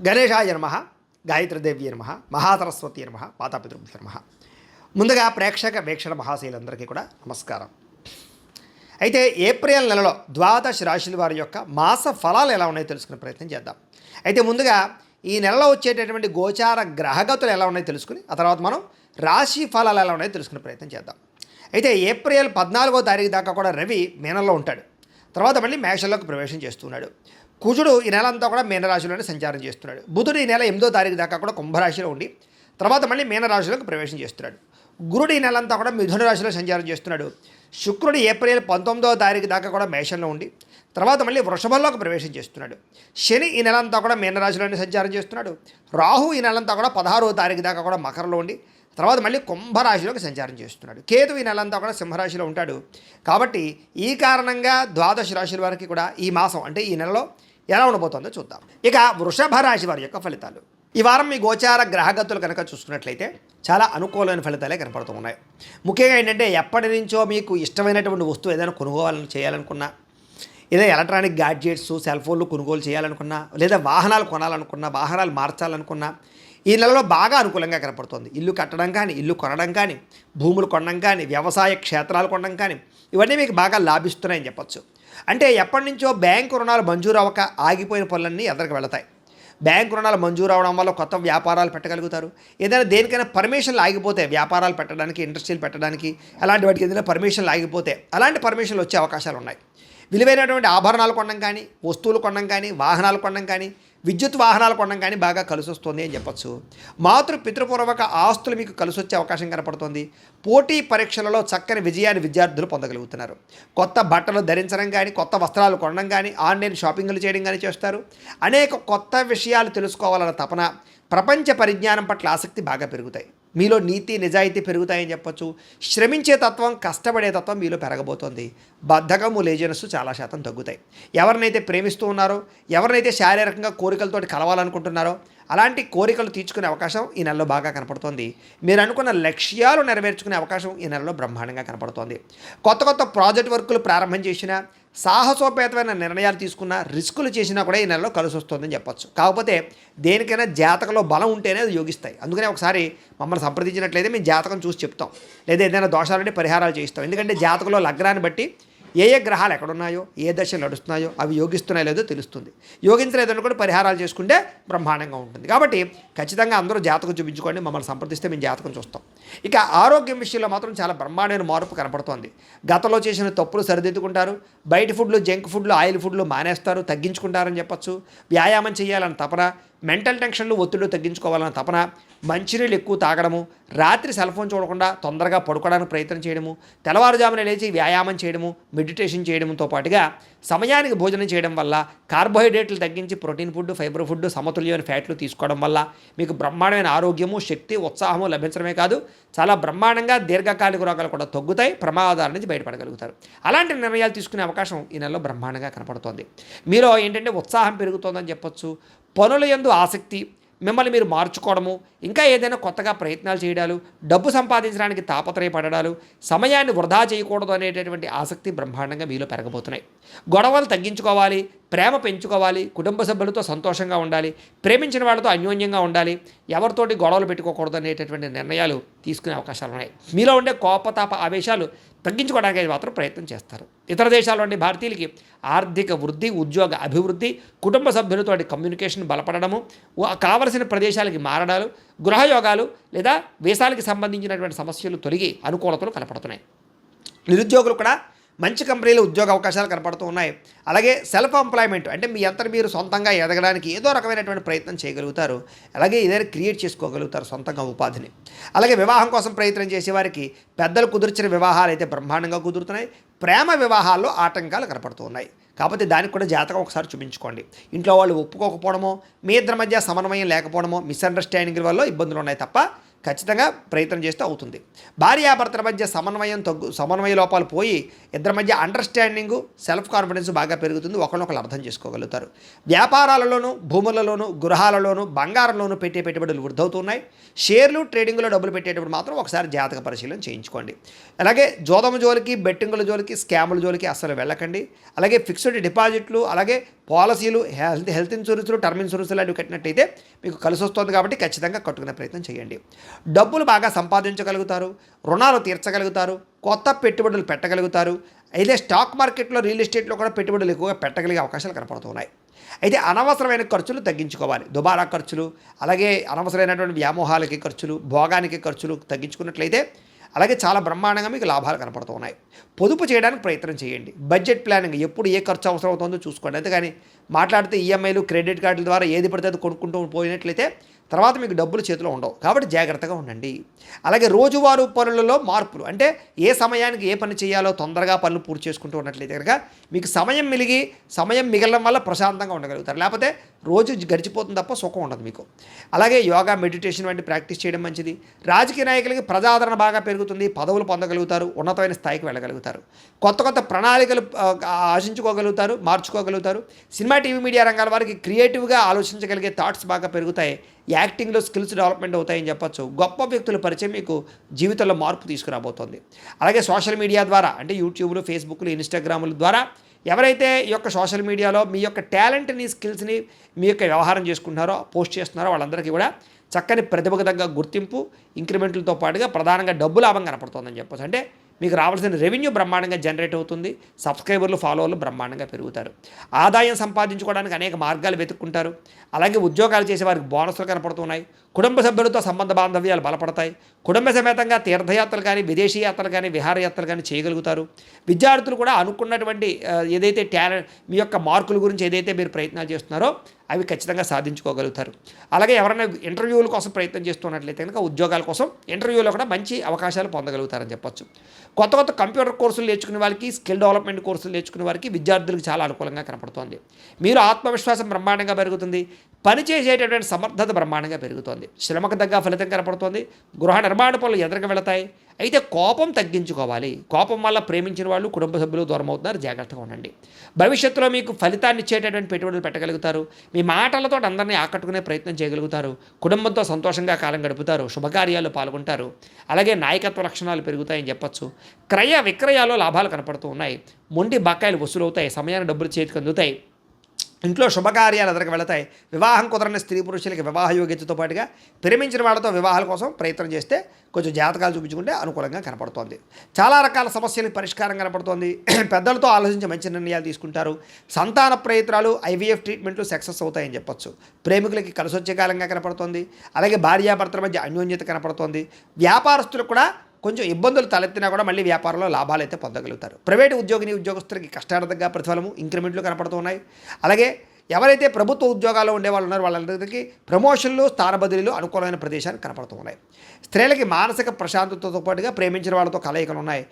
గణేశాయ నమః, గాయత్రీదేవి నమః, మహాసరస్వతి నమః, మాతాపితృభ్యో నమః. ముందుగా ప్రేక్షక వీక్షణ మహాశైలందరికీ కూడా నమస్కారం. అయితే ఏప్రిల్ నెలలో ద్వాదశ రాశుల వారి యొక్క మాస ఫలాలు ఎలా ఉన్నాయో తెలుసుకునే ప్రయత్నం చేద్దాం. అయితే ముందుగా ఈ నెలలో వచ్చేటటువంటి గోచార గ్రహగతులు ఎలా ఉన్నాయో తెలుసుకుని ఆ తర్వాత మనం రాశి ఫలాలు ఎలా ఉన్నాయో తెలుసుకునే ప్రయత్నం చేద్దాం. అయితే ఏప్రిల్ 14వ తారీఖు దాకా కూడా రవి మీనంలో ఉంటాడు. తర్వాత మళ్ళీ మేషంలోకి ప్రవేశం చేస్తున్నాడు. కుజుడు ఈ నెల అంతా కూడా మీనరాశిలోనే సంచారం చేస్తున్నాడు. బుధుడు ఈ నెల 8వ తారీఖు దాకా కూడా కుంభరాశిలో ఉండి తర్వాత మళ్ళీ మీనరాశిలోకి ప్రవేశం చేస్తున్నాడు. గురుడు ఈ నెల అంతా కూడా మిథున రాశిలో సంచారం చేస్తున్నాడు. శుక్రుడు ఏప్రిల్ 19వ తారీఖు దాకా కూడా మేషంలో ఉండి తర్వాత మళ్ళీ వృషభంలోకి ప్రవేశం చేస్తున్నాడు. శని ఈ నెల అంతా కూడా మీనరాశిలోనే సంచారం చేస్తున్నాడు. రాహు ఈ నెలంతా కూడా 16వ తారీఖు దాకా కూడా మకరంలో ఉండి తర్వాత మళ్ళీ కుంభరాశిలోకి సంచారం చేస్తున్నాడు. కేతు ఈ నెలంతా కూడా సింహరాశిలో ఉంటాడు. కాబట్టి ఈ కారణంగా ద్వాదశ రాశుల వారికి కూడా ఈ మాసం అంటే ఈ నెలలో ఎలా ఉండబోతుందో చూద్దాం. ఇక వృషభ రాశి వారి యొక్క ఫలితాలు. ఈ వారం మీ గోచార గ్రహగతులు కనుక చూసుకున్నట్లయితే చాలా అనుకూలమైన ఫలితాలే కనపడుతూ ఉన్నాయి. ముఖ్యంగా ఏంటంటే ఎప్పటి నుంచో మీకు ఇష్టమైనటువంటి వస్తువు ఏదైనా కొనుగోలు చేయాలనుకున్నా, ఏదైనా ఎలక్ట్రానిక్ గ్యాడ్జెట్స్ సెల్ ఫోన్లు కొనుగోలు చేయాలనుకున్నా, లేదా వాహనాలు కొనాలనుకున్నా, వాహనాలు మార్చాలనుకున్నా ఈ నెలలో బాగా అనుకూలంగా కనపడుతుంది. ఇల్లు కట్టడం కానీ, ఇల్లు కొనడం కానీ, భూములు కొనడం కానీ, వ్యవసాయ క్షేత్రాలు కొనడం కానీ ఇవన్నీ మీకు బాగా లాభిస్తున్నాయని చెప్పచ్చు. అంటే ఎప్పటి నుంచో బ్యాంకు రుణాలు మంజూరు అవ్వక ఆగిపోయిన పనులన్నీ ఎదరికి వెళతాయి. బ్యాంకు రుణాలు మంజూరు అవడం వల్ల కొత్త వ్యాపారాలు పెట్టగలుగుతారు. ఏదైనా దేనికైనా పర్మిషన్లు ఆగిపోతే, వ్యాపారాలు పెట్టడానికి, ఇండస్ట్రీలు పెట్టడానికి అలాంటి వాటికి ఏదైనా పర్మిషన్లు ఆగిపోతే అలాంటి పర్మిషన్లు వచ్చే అవకాశాలు ఉన్నాయి. విలువైనటువంటి ఆభరణాలు కొనడం కానీ, వస్తువులు కొనడం కానీ, వాహనాలు కొనడం కానీ, విద్యుత్ వాహనాలు కొనడం కానీ బాగా కలిసి వస్తుంది అని చెప్పచ్చు. పితృపూర్వక ఆస్తులు మీకు కలిసి వచ్చే అవకాశం కనపడుతుంది. పోటీ పరీక్షలలో చక్కని విజయాన్ని విద్యార్థులు పొందగలుగుతున్నారు. కొత్త బట్టలు ధరించడం కానీ, కొత్త వస్త్రాలు కొనడం కానీ, ఆన్లైన్ షాపింగ్లు చేయడం కానీ చేస్తారు. అనేక కొత్త విషయాలు తెలుసుకోవాలన్న తపన, ప్రపంచ పరిజ్ఞానం పట్ల ఆసక్తి బాగా పెరుగుతాయి. మీలో నీతి నిజాయితీ పెరుగుతాయని చెప్పచ్చు. శ్రమించే తత్వం, కష్టపడే తత్వం మీలో పెరగబోతోంది. బద్ధకము, లేజినెస్ చాలా శాతం తగ్గుతాయి. ఎవరినైతే ప్రేమిస్తూ ఉన్నారో, ఎవరినైతే శారీరకంగా కోరికలతోటి కలవాలనుకుంటున్నారో అలాంటి కోరికలు తీర్చుకునే అవకాశం ఈ నెలలో బాగా కనపడుతోంది. మీరు అనుకున్న లక్ష్యాలు నెరవేర్చుకునే అవకాశం ఈ నెలలో బ్రహ్మాండంగా కనపడుతోంది. కొత్త కొత్త ప్రాజెక్ట్ వర్కులు ప్రారంభం చేసినా, సాహసోపేతమైన నిర్ణయాలు తీసుకున్నా, రిస్కులు చేసినా కూడా ఈ నెలలో కలిసి వస్తుందని చెప్పచ్చు. కాకపోతే దేనికైనా జాతకంలో బలం ఉంటేనే అది యోగిస్తాయి. అందుకనే ఒకసారి మమ్మల్ని సంప్రదించినట్లయితే మేము జాతకం చూసి చెప్తాం, లేదా ఏదైనా దోషాలంటే పరిహారాలు చేయిస్తాం. ఎందుకంటే జాతకంలో లగ్నాన్ని బట్టి ఏ ఏ గ్రహాలు ఎక్కడున్నాయో, ఏ దశలు నడుస్తున్నాయో అవి యోగిస్తున్నాయో లేదో తెలుస్తుంది. యోగించలేదని కూడా పరిహారాలు చేసుకుంటే బ్రహ్మాండంగా ఉంటుంది. కాబట్టి ఖచ్చితంగా అందరూ జాతకం చూపించుకోండి. మమ్మల్ని సంప్రదిస్తే మేము జాతకం చూస్తాం. ఇక ఆరోగ్యం విషయంలో మాత్రం చాలా బ్రహ్మాండమైన మార్పు కనపడుతోంది. గతంలో చేసిన తప్పులు సరిదిద్దుకుంటారు. బయట ఫుడ్లు, జంక్ ఫుడ్లు, ఆయిల్ ఫుడ్లు మానేస్తారు, తగ్గించుకుంటారని చెప్పచ్చు. వ్యాయామం చేయాలని తపన, మెంటల్ టెన్షన్లు, ఒత్తిళ్లు తగ్గించుకోవాలన్న తపన, మంచినీళ్ళు ఎక్కువ తాగడము, రాత్రి సెల్ ఫోన్ చూడకుండా తొందరగా పడుకోవడానికి ప్రయత్నం చేయడము, తెల్లవారుజామున లేచి వ్యాయామం చేయడము, మెడిటేషన్ చేయడంతో పాటుగా సమయానికి భోజనం చేయడం వల్ల, కార్బోహైడ్రేట్లు తగ్గించి ప్రోటీన్ ఫుడ్, ఫైబర్ ఫుడ్, సమతుల్యమైన ఫ్యాట్లు తీసుకోవడం వల్ల మీకు బ్రహ్మాండమైన ఆరోగ్యము, శక్తి, ఉత్సాహము లభించడమే కాదు చాలా బ్రహ్మాండంగా దీర్ఘకాలిక రోగాలు కూడా తగ్గుతాయి. ప్రమాదాల నుంచి బయటపడగలుగుతారు. అలాంటి నిర్ణయాలు తీసుకునే అవకాశం ఈ నెలలో బ్రహ్మాండంగా కనపడుతోంది. మీలో ఏంటంటే ఉత్సాహం పెరుగుతోందని చెప్పొచ్చు. పనుల యందు ఆసక్తి, మిమ్మల్ని మీరు మార్చుకోవడము, ఇంకా ఏదైనా కొత్తగా ప్రయత్నాలు చేయడాలు, డబ్బు సంపాదించడానికి తాపత్రయపడడాలు, సమయాన్ని వృధా చేయకూడదు అనేటటువంటి ఆసక్తి బ్రహ్మాండంగా మీలో పెరగబోతున్నాయి. గొడవలు తగ్గించుకోవాలి, ప్రేమ పెంచుకోవాలి, కుటుంబ సభ్యులతో సంతోషంగా ఉండాలి, ప్రేమించిన వాళ్ళతో అన్యోన్యంగా ఉండాలి, ఎవరితోటి గొడవలు పెట్టుకోకూడదు అనేటటువంటి నిర్ణయాలు తీసుకునే అవకాశాలు ఉన్నాయి. మీలో ఉండే కోపతాప ఆవేశాలు తగ్గించుకోవడానికి మాత్రం ప్రయత్నం చేస్తారు. ఇతర దేశాల్లోని భారతీయులకి ఆర్థిక వృద్ధి, ఉద్యోగ అభివృద్ధి, కుటుంబ సభ్యులతోటి కమ్యూనికేషన్ బలపడము, కావలసిన ప్రదేశాలకి మారడాలు, గృహయోగాలు లేదా వీసాలకి సంబంధించినటువంటి సమస్యలు తొలగి అనుకూలతలు కనపడుతున్నాయి. నిరుద్యోగులు కూడా మంచి కంపెనీలో ఉద్యోగ అవకాశాలు కనపడుతూ ఉన్నాయి. అలాగే సెల్ఫ్ ఎంప్లాయ్మెంట్ అంటే మీ అంతా మీరు సొంతంగా ఎదగడానికి ఏదో రకమైనటువంటి ప్రయత్నం చేయగలుగుతారు. అలాగే ఏదైనా క్రియేట్ చేసుకోగలుగుతారు సొంతంగా ఉపాధిని. అలాగే వివాహం కోసం ప్రయత్నం చేసేవారికి పెద్దలు కుదిర్చిన వివాహాలు అయితే బ్రహ్మాండంగా కుదురుతున్నాయి. ప్రేమ వివాహాల్లో ఆటంకాలు కనపడుతూ ఉన్నాయి. కాకపోతే దానికి కూడా జాతకం ఒకసారి చూపించుకోండి. ఇంట్లో వాళ్ళు ఒప్పుకోకపోవడమో, మీ ఇద్దరి మధ్య సమన్వయం లేకపోవడమో, మిస్అండర్స్టాండింగ్ వల్ల ఇబ్బందులు ఉన్నాయి తప్ప ఖచ్చితంగా ప్రయత్నం చేస్తే అవుతుంది. భార్యాభర్తల మధ్య సమన్వయ లోపాలు పోయి ఇద్దరి మధ్య అండర్స్టాండింగు, సెల్ఫ్ కాన్ఫిడెన్స్ బాగా పెరుగుతుంది. ఒకరినొకరు అర్థం చేసుకోగలుగుతారు. వ్యాపారాలలోనూ, భూములలోనూ, గృహాలలోనూ, బంగారంలోనూ పెట్టే పెట్టుబడులు వృద్ధవుతున్నాయి. షేర్లు, ట్రేడింగ్లో డబ్బులు పెట్టేటప్పుడు మాత్రం ఒకసారి జాతక పరిశీలన చేయించుకోండి. అలాగే జోదము జోలికి, బెట్టింగుల జోలికి, స్కాముల జోలికి అస్సలు వెళ్ళకండి. అలాగే ఫిక్స్డ్ డిపాజిట్లు, అలాగే పాలసీలు, హెల్త్ ఇన్సూరెన్స్లు, టర్మ్ ఇన్సూరెన్స్లు లాంటివి కట్టినట్టయితే మీకు కలిసి వస్తుంది కాబట్టి ఖచ్చితంగా కట్టుకునే ప్రయత్నం చేయండి. డబ్బులు బాగా సంపాదించగలుగుతారు, రుణాలు తీర్చగలుగుతారు, కొత్త పెట్టుబడులు పెట్టగలుగుతారు. అయితే స్టాక్ మార్కెట్లో, రియల్ ఎస్టేట్లో కూడా పెట్టుబడులు ఎక్కువగా పెట్టగలిగే అవకాశాలు కనపడుతున్నాయి. అయితే అనవసరమైన ఖర్చులు తగ్గించుకోవాలి. దుబారా ఖర్చులు, అలాగే అనవసరమైనటువంటి వ్యామోహాలకి ఖర్చులు, భోగానికి ఖర్చులు తగ్గించుకున్నట్లయితే అలాగే చాలా బ్రహ్మాండంగా మీకు లాభాలు కనపడుతున్నాయి. పొదుపు చేయడానికి ప్రయత్నం చేయండి. బడ్జెట్ ప్లానింగ్, ఎప్పుడు ఏ ఖర్చు అవసరం అవుతుందో చూసుకోండి. అంతేగాని మాట్లాడితే ఈఎంఐలు, క్రెడిట్ కార్డుల ద్వారా ఏది పడితే అది కొనుక్కుంటూ పోయినట్లయితే తర్వాత మీకు డబ్బులు చేతిలో ఉండవు. కాబట్టి జాగ్రత్తగా ఉండండి. అలాగే రోజువారీ పనులలో మార్పులు, అంటే ఏ సమయానికి ఏ పని చేయాలో తొందరగా పనులు పూర్తి చేసుకుంటూ ఉన్నట్లయితే కనుక మీకు సమయం మిగలడం వల్ల ప్రశాంతంగా ఉండగలుగుతారు. లేకపోతే రోజు గడిచిపోతుంది తప్ప సుఖం ఉండదు మీకు. అలాగే యోగా, మెడిటేషన్ వంటి ప్రాక్టీస్ చేయడం మంచిది. రాజకీయ నాయకులకి ప్రజాదరణ బాగా పెరుగుతుంది, పదవులు పొందగలుగుతారు, ఉన్నతమైన స్థాయికి వెళ్ళగలుగుతారు, కొత్త ప్రణాళికలు ఆశించుకోగలుగుతారు, మార్చుకోగలుగుతారు. సినిమా, టీవీ, మీడియా రంగాల వారికి క్రియేటివ్గా ఆలోచించగలిగే థాట్స్ బాగా పెరుగుతాయి. యాక్టింగ్లో స్కిల్స్ డెవలప్మెంట్ అవుతాయని చెప్పొచ్చు. గొప్ప వ్యక్తుల పరిచయం మీకు జీవితంలో మార్పు తీసుకురాబోతోంది. అలాగే సోషల్ మీడియా ద్వారా, అంటే యూట్యూబ్లు, ఫేస్బుక్లు, ఇన్స్టాగ్రాముల ద్వారా ఎవరైతే ఈ యొక్క సోషల్ మీడియాలో మీ యొక్క టాలెంట్ని, స్కిల్స్ని మీ యొక్క వ్యవహారం చేసుకుంటున్నారో, పోస్ట్ చేస్తున్నారో వాళ్ళందరికీ కూడా చక్కని ప్రతిభకు తగ్గ గుర్తింపు, ఇంక్రిమెంట్లతో పాటుగా ప్రధానంగా డబ్బు లాభం కనపడుతుందని చెప్పొచ్చు. అంటే మీకు రావాల్సిన రెవెన్యూ బ్రహ్మాండంగా జనరేట్ అవుతుంది. సబ్స్క్రైబర్లు, ఫాలోవర్లు బ్రహ్మాండంగా పెరుగుతారు. ఆదాయం సంపాదించుకోవడానికి అనేక మార్గాలు వెతుక్కుంటారు. అలాగే ఉద్యోగాలు చేసే వారికి బోనస్లు కనపడుతున్నాయి. కుటుంబ సభ్యులతో సంబంధ బాంధవ్యాలు బలపడతాయి. కుటుంబ సమేతంగా తీర్థయాత్రలు కానీ, విదేశీ యాత్రలు కానీ, విహారయాత్రలు కానీ చేయగలుగుతారు. విద్యార్థులు కూడా అనుకున్నటువంటి ఏదైతే టాలెంట్, మీ యొక్క మార్కుల గురించి ఏదైతే మీరు ప్రయత్నాలు చేస్తున్నారో అవి ఖచ్చితంగా సాధించుకోగలుగుతారు. అలాగే ఎవరైనా ఇంటర్వ్యూల కోసం ప్రయత్నం చేస్తున్నట్లయితే కనుక ఉద్యోగాల కోసం ఇంటర్వ్యూలో కూడా మంచి అవకాశాలు పొందగలుగుతారని చెప్పొచ్చు. కొత్త కంప్యూటర్ కోర్సులు నేర్చుకునే వారికి, స్కిల్ డెవలప్మెంట్ కోర్సులు నేర్చుకునే వారికి, విద్యార్థులకు చాలా అనుకూలంగా కనపడుతోంది. మీరు ఆత్మవిశ్వాసం బ్రహ్మాండంగా పెరుగుతుంది. పని చేసేటటువంటి సమర్థత బ్రహ్మాండంగా పెరుగుతోంది. శ్రమకు తగ్గ ఫలితం కనపడుతోంది. గృహ నిర్మాణ పనులు ఎదురుగా వెళతాయి. అయితే కోపం తగ్గించుకోవాలి. కోపం వల్ల ప్రేమించిన వాళ్ళు, కుటుంబ సభ్యులు దూరం అవుతున్నారు. జాగ్రత్తగా ఉండండి. భవిష్యత్తులో మీకు ఫలితాన్ని ఇచ్చేటటువంటి పెట్టుబడులు పెట్టగలుగుతారు. మీ మాటలతో అందరినీ ఆకట్టుకునే ప్రయత్నం చేయగలుగుతారు. కుటుంబంతో సంతోషంగా కాలం గడుపుతారు. శుభకార్యాల్లో పాల్గొంటారు. అలాగే నాయకత్వ లక్షణాలు పెరుగుతాయని చెప్పొచ్చు. క్రయ విక్రయాల్లో లాభాలు కనపడుతూ ఉన్నాయి. మొండి బకాయిలు వసూలవుతాయి. సమయాన్ని డబ్బులు చేతికి అందుతాయి. ఇంట్లో శుభకార్యాలు ఎదురుకు వెళతాయి. వివాహం కుదరని స్త్రీ పురుషులకి వివాహ యోగ్యతతో పాటుగా ప్రేమించిన వాళ్ళతో వివాహాల కోసం ప్రయత్నం చేస్తే కొంచెం జాతకాలు చూపించుకుంటే అనుకూలంగా కనపడుతోంది. చాలా రకాల సమస్యలకు పరిష్కారం కనపడుతోంది. పెద్దలతో ఆలోచించి మంచి నిర్ణయాలు తీసుకుంటారు. సంతాన ప్రయత్నాలు, ఐవీఎఫ్ ట్రీట్మెంట్లు సక్సెస్ అవుతాయని చెప్పొచ్చు. ప్రేమికులకి కలిసి వచ్చే కాలంగా కనపడుతోంది. అలాగే భార్యాభర్తల మధ్య అన్యోన్యత కనపడుతోంది. వ్యాపారస్తులకు కూడా కొంచెం ఇబ్బందులు తలెత్తినా కూడా మళ్ళీ వ్యాపారంలో లాభాలు అయితే పొందగలుగుతారు. ప్రైవేటు ఉద్యోగస్తులకి కష్టార్థంగా ప్రతిఫలము, ఇంక్రిమెంట్లు కనపడుతున్నాయి. అలాగే ఎవరైతే ప్రభుత్వ ఉద్యోగాల్లో ఉండేవాళ్ళు ఉన్నారో వాళ్ళందరికీ ప్రమోషన్లు, స్థాన బదిలీలు అనుకూలమైన ప్రదేశాలు కనపడుతున్నాయి. స్త్రీలకి మానసిక ప్రశాంతతతో పాటుగా ప్రేమించిన వాళ్ళతో కలయికలు ఉన్నాయి.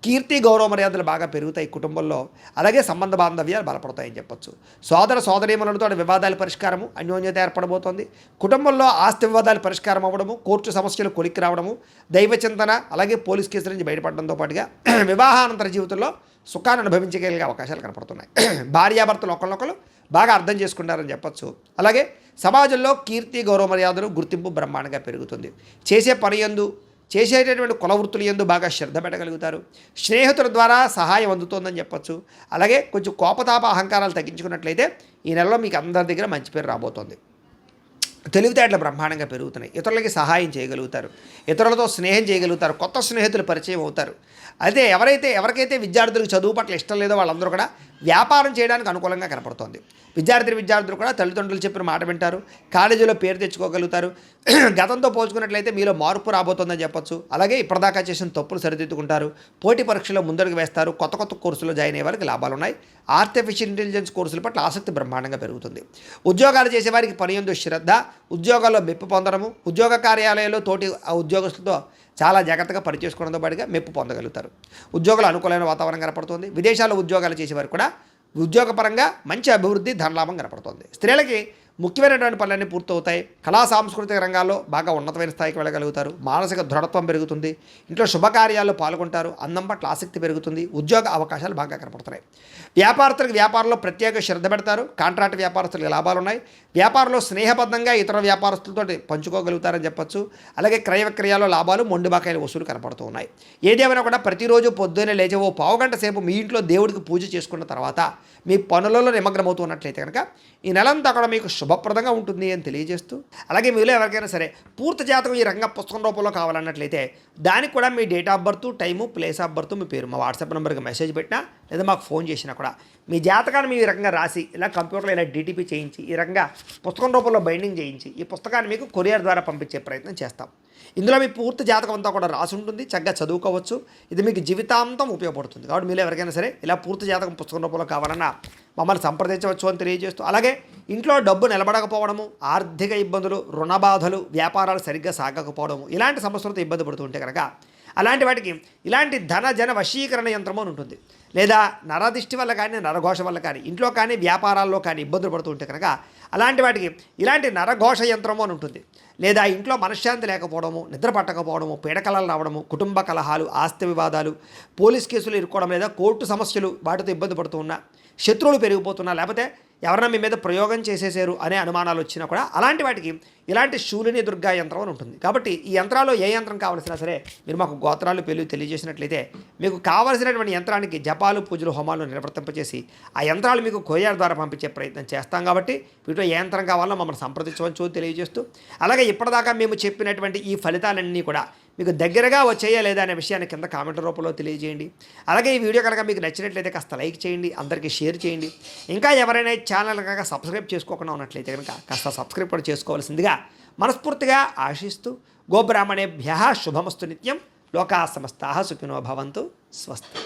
కీర్తి, గౌరవ మర్యాదలు బాగా పెరుగుతాయి కుటుంబంలో. అలాగే సంబంధ బాంధవ్యాలు బలపడతాయని చెప్పొచ్చు. సోదర సోదరీమణులతో వివాదాల పరిష్కారము, అన్యోన్యత ఏర్పడబోతోంది. కుటుంబంలో ఆస్తి వివాదాలు పరిష్కారం అవ్వడము, కోర్టు సమస్యలు కొలిక్కి రావడము, దైవ చింతన, అలాగే పోలీస్ కేసుల నుంచి బయటపడడంతో పాటుగా వివాహానంతర జీవితంలో సుఖాన్ని అనుభవించగలిగే అవకాశాలు కనపడుతున్నాయి. భార్యాభర్తలు ఒకరినొకరు బాగా అర్థం చేసుకుంటారని చెప్పొచ్చు. అలాగే సమాజంలో కీర్తి, గౌరవ మర్యాదలు, గుర్తింపు బ్రహ్మాండంగా పెరుగుతుంది. చేసే పని యందు, చేసేటటువంటి కుల వృత్తుల యందు బాగా శ్రద్ధ పెట్టగలుగుతారు. స్నేహితుల ద్వారా సహాయం అందుతోందని చెప్పొచ్చు. అలాగే కొంచెం కోపతాప అహంకారాలు తగ్గించుకున్నట్లయితే ఈ నెలలో మీకు అందరి దగ్గర మంచి పేరు రాబోతోంది. తెలివితేటలు బ్రహ్మాండంగా పెరుగుతున్నాయి. ఇతరులకి సహాయం చేయగలుగుతారు. ఇతరులతో స్నేహం చేయగలుగుతారు. కొత్త స్నేహితులు పరిచయం అవుతారు. అయితే ఎవరికైతే విద్యార్థులకు చదువు పట్ల ఇష్టం లేదో వాళ్ళందరూ కూడా వ్యాపారం చేయడానికి అనుకూలంగా కనపడుతోంది. విద్యార్థులు కూడా తల్లిదండ్రులు చెప్పిన మాట వింటారు. కాలేజీలో పేరు తెచ్చుకోగలుగుతారు. గతంతో పోల్చుకున్నట్లయితే మీలో మార్పు రాబోతోందని చెప్పొచ్చు. అలాగే ఇప్పటిదాకా చేసిన తప్పులు సరిదిద్దుకుంటారు. పోటీ పరీక్షలో ముందడుగు వేస్తారు. కొత్త కోర్సులో జాయిన్ అయ్యే వారికి లాభాలు ఉన్నాయి. ఆర్టిఫిషియల్ ఇంటెలిజెన్స్ కోర్సుల పట్ల ఆసక్తి బ్రహ్మాండంగా పెరుగుతుంది. ఉద్యోగాలు చేసేవారికి పని యందు శ్రద్ధ, ఉద్యోగాల్లో మెప్పు పొందడము, ఉద్యోగ కార్యాలయాల్లో తోటి ఉద్యోగస్తులతో చాలా జాగ్రత్తగా పనిచేసుకోవడంతో పాటుగా మెప్పు పొందగలుగుతారు. ఉద్యోగులు అనుకూలమైన వాతావరణం కనపడుతుంది. విదేశాల్లో ఉద్యోగాలు చేసేవారు కూడా ఉద్యోగపరంగా మంచి అభివృద్ధి, ధనలాభం కనపడుతుంది. స్త్రీలకి ముఖ్యమైనటువంటి పనులన్నీ పూర్తవుతాయి. కళా సాంస్కృతిక రంగాల్లో బాగా ఉన్నతమైన స్థాయికి వెళ్ళగలుగుతారు. మానసిక దృఢత్వం పెరుగుతుంది. ఇంట్లో శుభకార్యాల్లో పాల్గొంటారు. అందం పట్ల ఆసక్తి పెరుగుతుంది. ఉద్యోగ అవకాశాలు బాగా కనపడుతున్నాయి. వ్యాపారస్తులకు వ్యాపారంలో ప్రత్యేక శ్రద్ధ పెడతారు. కాంట్రాక్ట్ వ్యాపారస్తులకు లాభాలు ఉన్నాయి. వ్యాపారంలో స్నేహబద్ధంగా ఇతర వ్యాపారస్తులతో పంచుకోగలుగుతారని చెప్పొచ్చు. అలాగే క్రయ విక్రయాల్లో లాభాలు, మొండి బకాయిల వసూలు కనపడుతూ ఉన్నాయి. ఏదేమైనా కూడా ప్రతిరోజు పొద్దున్నే లేచి ఓ పావుగంట సేపు మీ ఇంట్లో దేవుడికి పూజ చేసుకున్న తర్వాత మీ పనులలో నిమగ్నమవుతూ ఉన్నట్లయితే కనుక ఈ నెలంతా కూడా మీకు శుభప్రదంగా ఉంటుంది అని తెలియజేస్తూ, అలాగే మీలో ఎవరికైనా సరే పూర్తి జాతకం ఈ రంగ పుస్తకం రూపంలో కావాలన్నట్లయితే దానికి కూడా మీ date of birth, time, place of birth, మీ పేరు మా వాట్సాప్ నెంబర్కి మెసేజ్ పెట్టినా లేదా మాకు ఫోన్ చేసినా కూడా మీ జాతకాన్ని మీ రకంగా రాసి ఇలా కంప్యూటర్లో ఇలా డీటీపీ చేయించి ఈ రకంగా పుస్తకం రూపంలో బైండింగ్ చేయించి ఈ పుస్తకాన్ని మీకు కొరియర్ ద్వారా పంపించే ప్రయత్నం చేస్తాం. ఇందులో మీ పూర్తి జాతకం అంతా కూడా రాసి ఉంటుంది. చక్కగా చదువుకోవచ్చు. ఇది మీకు జీవితాంతం ఉపయోగపడుతుంది. కాబట్టి మీరు ఎవరికైనా సరే ఇలా పూర్తి జాతకం పుస్తకం రూపంలో కావాలన్నా మమ్మల్ని సంప్రదించవచ్చు అని తెలియజేస్తూ, అలాగే ఇంట్లో డబ్బు నిలబడకపోవడము, ఆర్థిక ఇబ్బందులు, రుణ బాధలు, వ్యాపారాలు సరిగ్గా సాగకపోవడము ఇలాంటి సమస్యలతో ఇబ్బంది పడుతూ ఉంటే కనుక అలాంటి వాటికి ఇలాంటి ధన జన వశీకరణ యంత్రం అని ఉంటుంది. లేదా నరదిష్టి వల్ల కానీ, నరఘోష వల్ల కానీ, ఇంట్లో కానీ వ్యాపారాల్లో కానీ ఇబ్బందులు పడుతూ ఉంటే కనుక అలాంటి వాటికి ఇలాంటి నరఘోష యంత్రము అని ఉంటుంది. లేదా ఇంట్లో మనశ్శాంతి లేకపోవడము, నిద్ర పట్టకపోవడము, పీడకలలు రావడము, కుటుంబ కలహాలు, ఆస్తి వివాదాలు, పోలీస్ కేసులు ఇరుక్కోవడం, లేదా కోర్టు సమస్యలు వాటితో ఇబ్బంది పడుతూ ఉన్నా, శత్రువులు పెరిగిపోతున్నా, లేకపోతే ఎవరైనా మీ మీద ప్రయోగం చేసేసారు అనే అనుమానాలు వచ్చినా కూడా అలాంటి వాటికి ఇలాంటి శూలిని దుర్గా యంత్రం అని ఉంటుంది. కాబట్టి ఈ యంత్రాల్లో ఏ యంత్రం కావాల్సినా సరే మీరు మాకు గోత్రాలు పేర్లు తెలియజేసినట్లయితే మీకు కావాల్సినటువంటి యంత్రానికి జపాలు, పూజలు, హోమాలు నిర్వర్తింపచేసి ఆ యంత్రాలు మీకు కొరియర్ ద్వారా పంపించే ప్రయత్నం చేస్తాం. కాబట్టి వీటిలో ఏ యంత్రం కావాలో మమ్మల్ని సంప్రదించవచ్చు తెలియజేస్తూ, అలాగే ఇప్పటిదాకా మేము చెప్పినటువంటి ఈ ఫలితాలన్నీ కూడా మీకు దగ్గరగా వచ్చేయా లేదా అనే విషయాన్ని కింద కామెంట్ రూపంలో తెలియజేయండి. అలాగే ఈ వీడియో కనుక మీకు నచ్చినట్లయితే కాస్త లైక్ చేయండి, అందరికీ షేర్ చేయండి. ఇంకా ఎవరైనా ఛానల్ కనుక సబ్స్క్రైబ్ చేసుకోకుండా ఉన్నట్లయితే కనుక కాస్త సబ్స్క్రైబ్ కూడా చేసుకోవాల్సిందిగా మనస్ఫూర్తిగా ఆశిస్తూ, గోబ్రాహ్మణేభ్యః శుభమస్తు నిత్యం. లోకా సమస్తాః సుఖినో భవంతు. స్వస్తి.